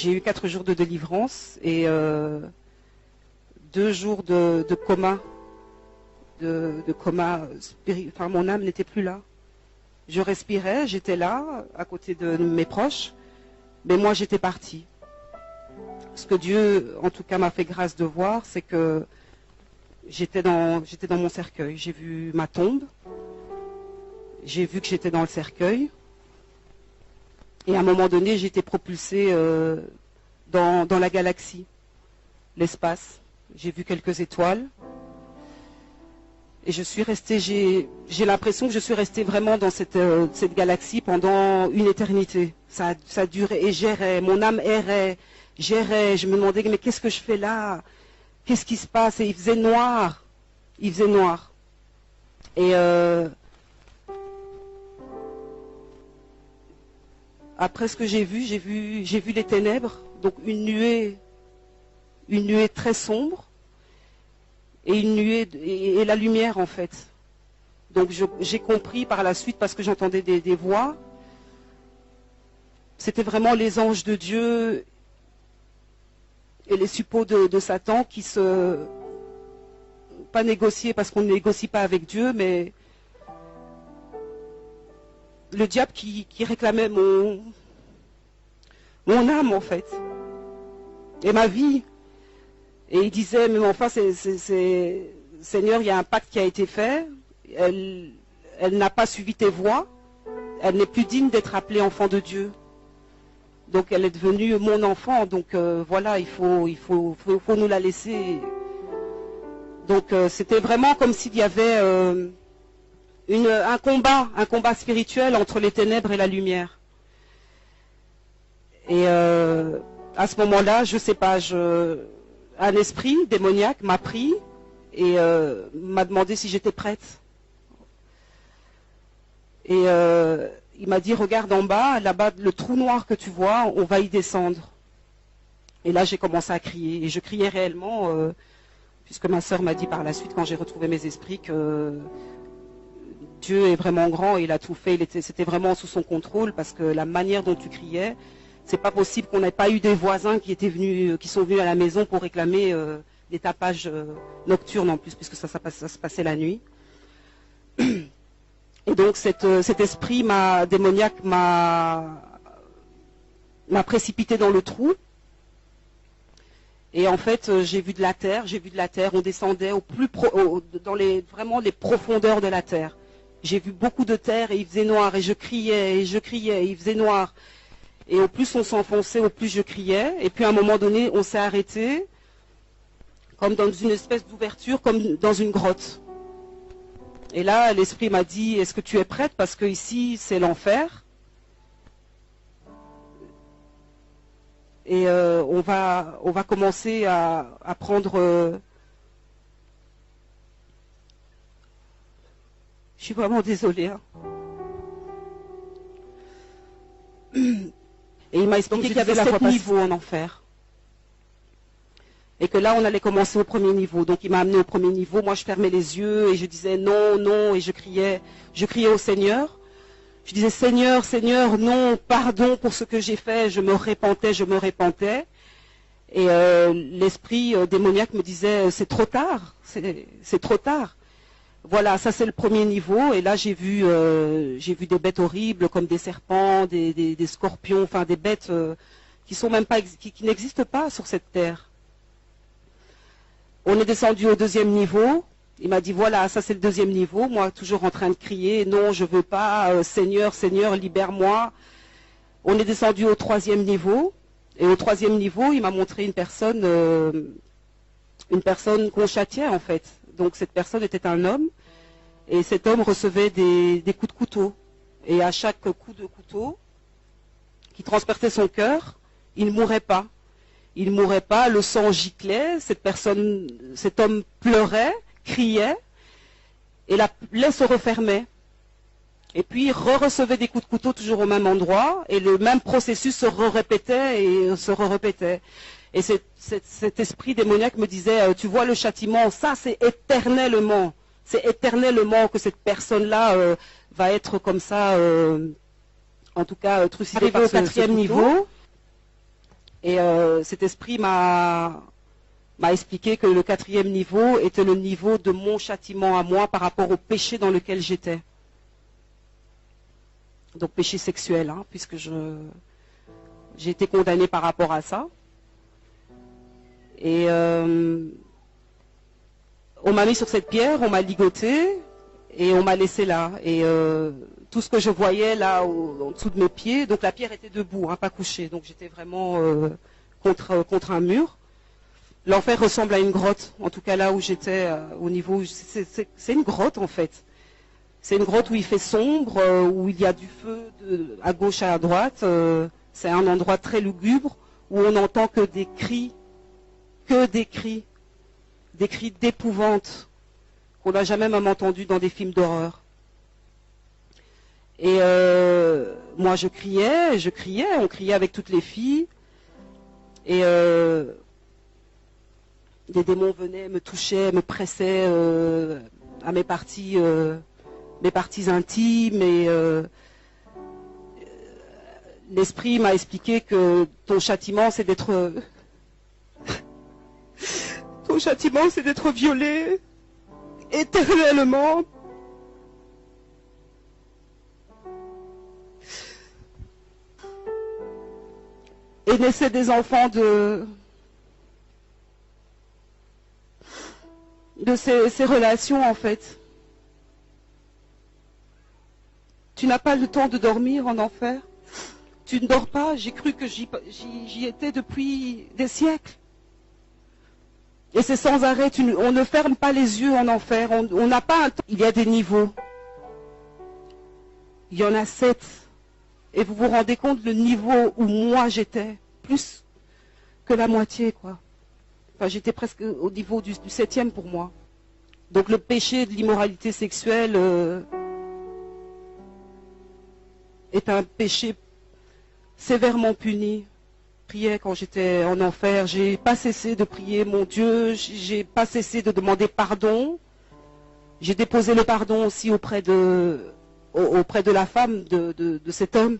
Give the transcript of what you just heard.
J'ai eu 4 jours de délivrance et 2 jours de coma. De coma spirituel. Enfin, mon âme n'était plus là. Je respirais, j'étais là, à côté de mes proches, mais moi j'étais partie. Ce que Dieu, en tout cas, m'a fait grâce de voir, c'est que j'étais dans mon cercueil. J'ai vu ma tombe, j'ai vu que j'étais dans le cercueil, et à un moment donné, j'ai été propulsée dans la galaxie, l'espace. J'ai vu quelques étoiles. Et je suis restée, j'ai l'impression que je suis restée vraiment dans cette galaxie pendant une éternité. Ça durait et j'errais, mon âme errait, j'errais, je me demandais mais qu'est-ce que je fais là? Qu'est-ce qui se passe? Et il faisait noir. Il faisait noir. Et après ce que j'ai vu les ténèbres, donc une nuée très sombre. Et une nuée et la lumière en fait. Donc j'ai compris par la suite parce que j'entendais des voix. C'était vraiment les anges de Dieu et les suppôts de Satan qui pas négocier parce qu'on ne négocie pas avec Dieu, mais le diable qui réclamait mon âme en fait et ma vie. Et il disait, mais enfin, Seigneur, il y a un pacte qui a été fait, elle n'a pas suivi tes voies, elle n'est plus digne d'être appelée enfant de Dieu. Donc elle est devenue mon enfant, donc voilà, il faut nous la laisser. Donc c'était vraiment comme s'il y avait un combat spirituel entre les ténèbres et la lumière. Et à ce moment-là, je sais pas, un esprit démoniaque m'a pris et m'a demandé si j'étais prête. Et il m'a dit, regarde en bas, là-bas, le trou noir que tu vois, on va y descendre. Et là, j'ai commencé à crier. Et je criais réellement, puisque ma sœur m'a dit par la suite, quand j'ai retrouvé mes esprits, que Dieu est vraiment grand et il a tout fait. C'était vraiment sous son contrôle, parce que la manière dont tu criais, c'est pas possible qu'on n'ait pas eu des voisins qui sont venus à la maison pour réclamer des tapages nocturnes en plus, puisque ça se passait la nuit. Et donc cet esprit démoniaque m'a précipité dans le trou. Et en fait, j'ai vu de la terre, on descendait vraiment les profondeurs de la terre. J'ai vu beaucoup de terre et il faisait noir et je criais, et il faisait noir. Et au plus on s'enfonçait, au plus je criais. Et puis à un moment donné, on s'est arrêté, comme dans une espèce d'ouverture, comme dans une grotte. Et là, l'esprit m'a dit, est-ce que tu es prête? Parce que ici, c'est l'enfer. Et on va commencer à prendre... Je suis vraiment désolée. Hein. Et il m'a expliqué qu'il y avait 7 niveaux en enfer. Et que là, on allait commencer au premier niveau. Donc il m'a amené au premier niveau. Moi, je fermais les yeux et je disais non, non. Et je criais au Seigneur. Je disais Seigneur, Seigneur, non, pardon pour ce que j'ai fait. Je me repentais. Et l'esprit démoniaque me disait c'est trop tard, c'est trop tard. Voilà, ça c'est le premier niveau. Et là, j'ai vu des bêtes horribles comme des serpents, des scorpions, enfin des bêtes qui sont même pas, qui n'existent pas sur cette terre. On est descendu au deuxième niveau. Il m'a dit voilà, ça c'est le deuxième niveau. Moi, toujours en train de crier non, je veux pas, Seigneur, Seigneur, libère-moi. On est descendu au troisième niveau. Et au troisième niveau, il m'a montré une personne qu'on châtiait en fait. Donc cette personne était un homme et cet homme recevait des coups de couteau. Et à chaque coup de couteau qui transperçait son cœur, il ne mourait pas. Il ne mourait pas, le sang giclait, cet homme pleurait, criait et la plaie se refermait. Et puis il recevait des coups de couteau toujours au même endroit et le même processus se répétait et se répétait. Et cet esprit démoniaque me disait, tu vois le châtiment, ça c'est éternellement que cette personne-là va être comme ça, en tout cas trucidée par ce quatrième niveau. Et cet esprit m'a expliqué que le 4e niveau était le niveau de mon châtiment à moi par rapport au péché dans lequel j'étais. Donc péché sexuel, hein, puisque j'ai été condamnée par rapport à ça. Et on m'a mis sur cette pierre, on m'a ligoté et on m'a laissé là. Et tout ce que je voyais là en dessous de mes pieds, donc la pierre était debout, hein, pas couchée, donc j'étais vraiment contre un mur. L'enfer ressemble à une grotte, en tout cas là où j'étais, au niveau, c'est une grotte en fait. C'est une grotte où il fait sombre, où il y a du feu à gauche et à droite. C'est un endroit très lugubre où on n'entend que des cris d'épouvante qu'on n'a jamais même entendu dans des films d'horreur. Et moi je criais, on criait avec toutes les filles. Et des démons venaient, me touchaient, me pressaient à mes parties intimes. Et l'esprit m'a expliqué que ton châtiment c'est d'être violé éternellement. Et naissaient des enfants de ces relations en fait. Tu n'as pas le temps de dormir en enfer. Tu ne dors pas. J'ai cru que j'y étais depuis des siècles. Et c'est sans arrêt. On ne ferme pas les yeux en enfer. On n'a pas un temps. Il y a des niveaux. Il y en a 7. Et vous vous rendez compte le niveau où moi j'étais. Plus que la moitié, quoi. Enfin, j'étais presque au niveau du 7e pour moi. Donc le péché de l'immoralité sexuelle est un péché sévèrement puni. Je priais quand j'étais en enfer, j'ai pas cessé de prier mon Dieu, j'ai pas cessé de demander pardon. J'ai déposé le pardon aussi auprès de la femme de cet homme.